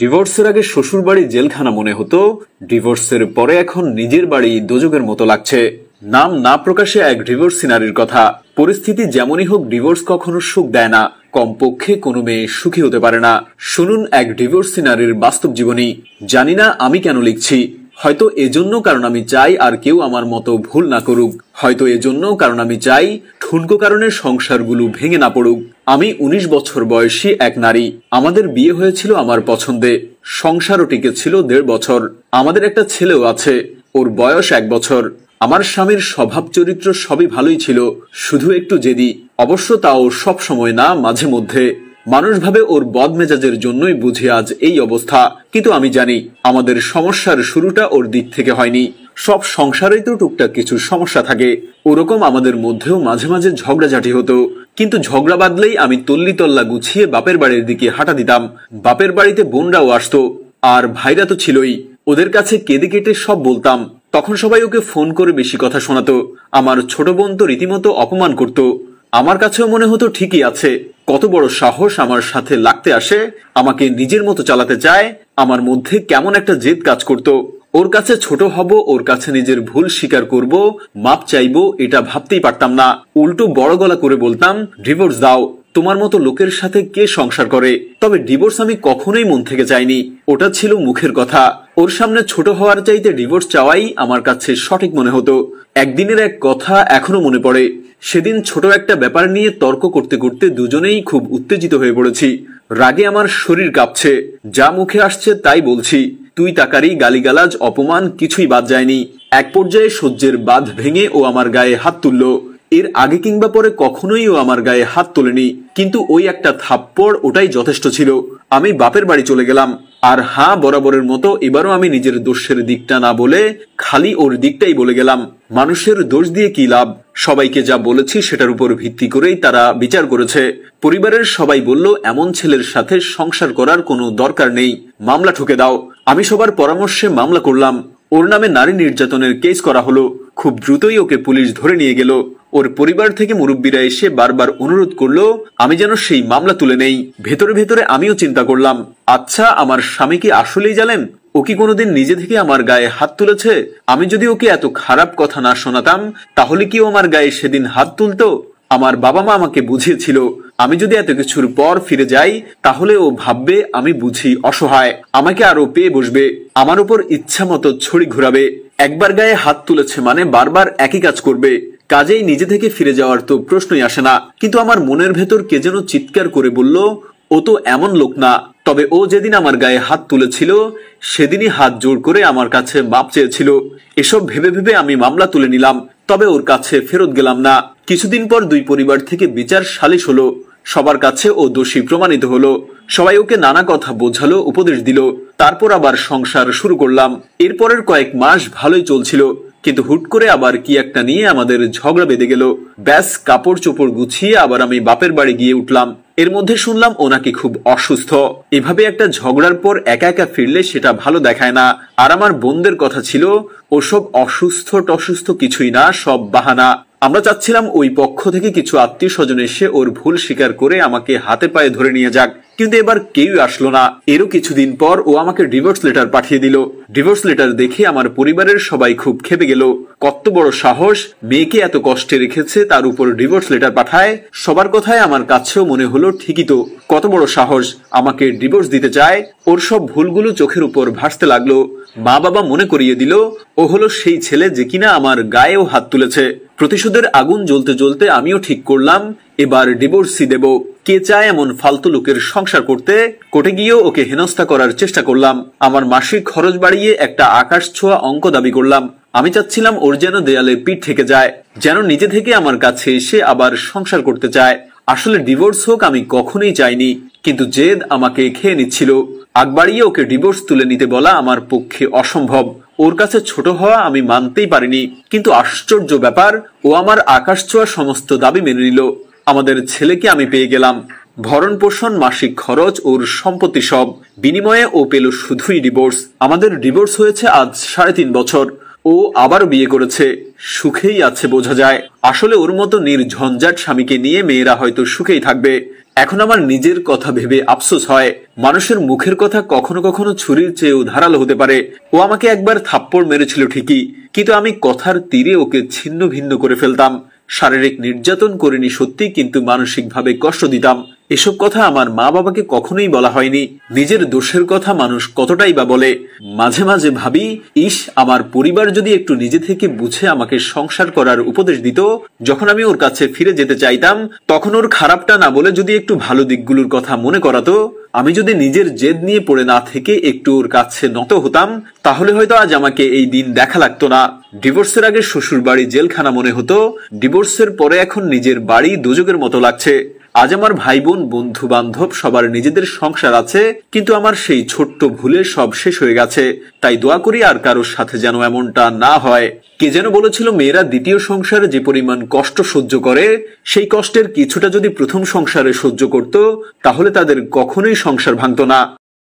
ডিভোর্সের আগে শ্বশুর বাড়ি জেলখানা মনে হতো, ডিভোর্সের পরে এখন নিজের বাড়ি দোজখের মতো লাগছে। নাম না প্রকাশে এক ডিভোর্সি নারীর কথা। পরিস্থিতি যেমনই হোক, ডিভোর্স কখনো সুখ দেয় না, কমপক্ষে কোনো মেয়ে সুখী হতে পারে না। শুনুন এক ডিভোর্সি নারীর বাস্তব জীবনী। জানি না আমি কেন লিখছি, হয়তো এজন্য কারণ আমি চাই আর কেউ আমার মতো ভুল না করুক, হয়তো এজন্য কারণ আমি চাই ঠুনকো কারণে সংসারগুলো ভেঙে না পড়ুক। আমি 19 বছর বয়সী এক নারী। আমাদের বিয়ে হয়েছিল আমার পছন্দে, সংসারও টিকেছিল 1.5 বছর। আমাদের একটা ছেলেও আছে, ওর বয়স 1 বছর। আমার স্বামীর স্বভাব চরিত্র সবই ভালোই ছিল, শুধু একটু জেদি। অবশ্য তাও সব সময় না, মাঝে মধ্যে। মানুষ ভাবে ওর বদমেজাজের জন্যই বুঝি আজ এই অবস্থা, কিন্তু আমি জানি আমাদের সমস্যার শুরুটা ওর দিক থেকে হয়নি। সব সংসারেই তো টুকটাক কিছু সমস্যা থাকে, ওরকম আমাদের মধ্যেও মাঝে মাঝে ঝগড়াঝাটি হতো। কিন্তু ঝগড়া বাদলেই আমি তল্লি তল্লা গুছিয়ে বাপের বাড়ির দিকে হাঁটা দিতাম। বাপের বাড়িতে বোনরাও আসতো, আর ভাইরা তো ছিলই। ওদের কাছে কেঁদে কেটে সব বলতাম। তখন সবাই ওকে ফোন করে বেশি কথা শোনাতো। আমার ছোট বোন তো রীতিমতো অপমান করত। আমার কাছেও মনে হতো ঠিকই আছে, কত বড় সাহস আমার সাথে লাগতে আসে, আমাকে নিজের মতো চালাতে চায়। আমার মধ্যে কেমন একটা জেদ কাজ করত। ওর কাছে ছোট হব, ওর কাছে নিজের ভুল স্বীকার করব, মাপ চাইবো, এটা ভাবতেই পারতাম না। উল্টো বড় গলা করে বলতাম, ডিভোর্স দাও, তোমার মতো লোকের সাথে কে সংসার করে। তবে ডিভোর্স আমি কখনোই মন থেকে চাইনি, ওটা ছিল মুখের কথা। ওর সামনে ছোট হওয়ার চাইতে ডিভোর্স চাওয়াই আমার কাছে সঠিক মনে হতো। একদিনের এক কথা এখনো মনে পড়ে। সেদিন ছোট একটা ব্যাপার নিয়ে তর্ক করতে করতে দুজনেই খুব উত্তেজিত হয়ে পড়েছি। রাগে আমার শরীর কাঁপছে, যা মুখে আসছে তাই বলছি। তুই তাকারি, গালিগালাজ, অপমান কিছুই বাদ যায়নি। এক পর্যায়ে সহ্যের বাঁধ ভেঙে ও আমার গায়ে হাত তুলল। এর আগে কিংবা পরে কখনোই ও আমার গায়ে হাত তোলেনি, কিন্তু ওই একটা থাপ্পড় ওটাই যথেষ্ট ছিল। আমি বাপের বাড়ি চলে গেলাম। আর হ্যাঁ, বরাবরের মতো এবারও আমি নিজের দোষের দিকটা না বলে খালি ওর দিকটাই বলে গেলাম। মানুষের দোষ দিয়ে কি লাভ? সবাইকে যা বলেছি সেটার উপর ভিত্তি করেই তারা বিচার করেছে। পরিবারের সবাই বলল, এমন ছেলের সাথে সংসার করার কোনো দরকার নেই, মামলা ঠুকে দাও। আমি সবার পরামর্শে মামলা করলাম। ওর নামে নারী নির্যাতনের কেস করা হলো। খুব দ্রুতই ওকে পুলিশ ধরে নিয়ে গেল। ওর পরিবার থেকে মুরব্বীরা এসে বারবার অনুরোধ করলো আমি যেন সেই মামলা তুলে নেই। ভেতরে ভেতরে আমিও চিন্তা করলাম, আচ্ছা আমার স্বামী কি আসলেই জানেন? ও কি কোনোদিন নিজে থেকে আমার গায়ে হাত তুলেছে? আমি যদি ওকে এত খারাপ কথা না শোনাতাম, তাহলে কি ও আমার গায়ে সেদিন হাত তুলতো? আমার বাবা মা আমাকে বুঝিয়েছিল, আমি যদি এত কিছুর পর ফিরে যাই তাহলে ও ভাববে আমি বুঝি অসহায়, আমাকে আরো পেয়ে বসবে, আমার উপর ইচ্ছা মতো ছড়ি ঘুরাবে। একবার গায়ে হাত তুলেছে মানে বারবার একই কাজ করবে। কাজেই নিজে থেকে ফিরে যাওয়ার তো প্রশ্নই আসে না। কিন্তু আমার মনের ভেতর কে যেন চিৎকার করে বলল, ও তো এমন লোক না। তবে ও যেদিন আমার গায়ে হাত তুলেছিল সেদিনই হাত জোর করে আমার কাছে মাপ চেয়েছিল। এসব ভেবে ভেবে আমি মামলা তুলে নিলাম, তবে ওর কাছে ফেরত গেলাম না। কিছুদিন পর দুই পরিবার থেকে বিচার সালিশ হলো। সবার কাছে ও দোষী প্রমাণিত হলো। সবাই ওকে নানা কথা বোঝালো, উপদেশ দিল। তারপর আবার সংসার শুরু করলাম। এরপরের কয়েক মাস ভালোই চলছিল, কিন্তু হুট করে আবার কি একটা নিয়ে আমাদের ঝগড়া বেঁধে গেল। ব্যাস, কাপড় চোপড় গুছিয়ে আবার আমি বাপের বাড়ি গিয়ে উঠলাম। এর মধ্যে শুনলাম ও নাকি খুব অসুস্থ। এভাবে একটা ঝগড়ার পর একা একা ফিরলে সেটা ভালো দেখায় না। আর আমার বোনদের কথা ছিল, ওসব অসুস্থ টসুস্থ কিছুই না, সব বাহানা। আমরা চাচ্ছিলাম ওই পক্ষ থেকে কিছু আত্মীয় স্বজন এসে ওর ভুল স্বীকার করে আমাকে হাতে পায়ে ধরে নিয়ে যাক, কিন্তু এবার কেউ আসলো না। এরও কিছুদিন পর ও আমাকে ডিভোর্স লেটার পাঠিয়ে দিল। ডিভোর্স লেটার দেখে আমার পরিবারের সবাই খুব ক্ষেপে গেল। কত বড় সাহস, মেয়েকে এত কষ্টে রেখেছে তার উপর ডিভোর্স লেটার পাঠায়। সবার কথায় আমার কাছেও মনে হলো ঠিকই তো, কত বড় সাহস, আমাকে ডিভোর্স দিতে চায়। ওর সব ভুলগুলো চোখের উপর ভাসতে লাগলো। মা বাবা মনে করিয়ে দিল, ও হলো সেই ছেলে যে কিনা আমার গায়েও হাত তুলেছে। প্রতিশোধের আগুন জ্বলতে জ্বলতে আমিও ঠিক করলাম এবার ডিভোর্সই দেব। কে চায় এমন ফালতু লোকের সংসার করতে? কোর্টে গিয়েও ওকে হেনস্থা করার চেষ্টা করলাম। আমার মাসিক খরচ বাড়িয়ে একটা আকাশ ছোঁয়া অঙ্ক দাবি করলাম। আমি চাচ্ছিলাম ওর যেন দেয়ালে পিঠ থেকে যায়, যেন নিজে থেকে আমার কাছে এসে আবার সংসার করতে চায়। আসলে ডিভোর্স হোক আমি কখনোই চাইনি, কিন্তু জেদ আমাকে খেয়ে নিচ্ছিল। আগ বাড়িয়ে ওকে ডিভোর্স তুলে নিতে বলা আমার পক্ষে অসম্ভব। ওর কাছে ছোট হওয়া আমি মানতেই পারিনি, কিন্তু আশ্চর্য ব্যাপার, ও আমার আকাশ ছোঁয়া সমস্ত দাবি মেনে নিল। আমাদের ছেলেকে আমি পেয়ে গেলাম, ভরণ পোষণ, মাসিক খরচ, ওর সম্পত্তি সব। বিনিময়ে ও পেল শুধুই ডিভোর্স। আমাদের ডিভোর্স হয়েছে আজ 3.5 বছর। ও আবার বিয়ে করেছে, সুখেই আছে বোঝা যায়। আসলে ওর মতো নির্ঝঞ্ঝাট স্বামীকে নিয়ে মেয়েরা হয়তো সুখেই থাকবে। এখন আমার নিজের কথা ভেবে আফসোস হয়। মানুষের মুখের কথা কখনো কখনো ছুরির চেয়েও ধারালো হতে পারে। ও আমাকে একবার থাপ্পড় মেরেছিল ঠিকই, কিন্তু আমি কথার তীরে ওকে ছিন্ন ভিন্ন করে ফেলতাম। শারীরিক নির্যাতন করিনি সত্যি, কিন্তু মানসিকভাবে কষ্ট দিতাম। এসব কথা আমার মা বাবাকে কখনোই বলা হয়নি। নিজের দোষের কথা মানুষ কতটাই বা বলে। মাঝে মাঝে ভাবি, ইস, আমার পরিবার যদি একটু নিজে থেকে বুঝে আমাকে সংসার করার উপদেশ দিত। যখন আমি ওর কাছে ফিরে যেতে চাইতাম, তখন ওর খারাপটা না বলে যদি একটু ভালো দিকগুলোর কথা মনে করাতো, আমি যদি নিজের জেদ নিয়ে পড়ে না থেকে একটু ওর কাছে নত হতাম, তাহলে হয়তো আজ আমাকে এই দিন দেখা লাগতো না। ডিভোর্সের আগে শ্বশুর বাড়ি জেলখানা মনে হতো, ডিভোর্সের পরে এখন নিজের বাড়ি দোজখের মতো লাগছে। আজ আমার ভাই বোন, বন্ধু বান্ধব সবার নিজেদের সংসার আছে, কিন্তু আমার সেই ছোট্ট ভুলে সব শেষ হয়ে গেছে। তাই দোয়া করি আর কারোর সাথে যেন এমনটা না হয়। কে যেন বলেছিল, মেয়েরা দ্বিতীয় সংসারে যে পরিমাণ কষ্ট সহ্য করে, সেই কষ্টের কিছুটা যদি প্রথম সংসারে সহ্য করত, তাহলে তাদের কখনোই সংসার ভাঙত না।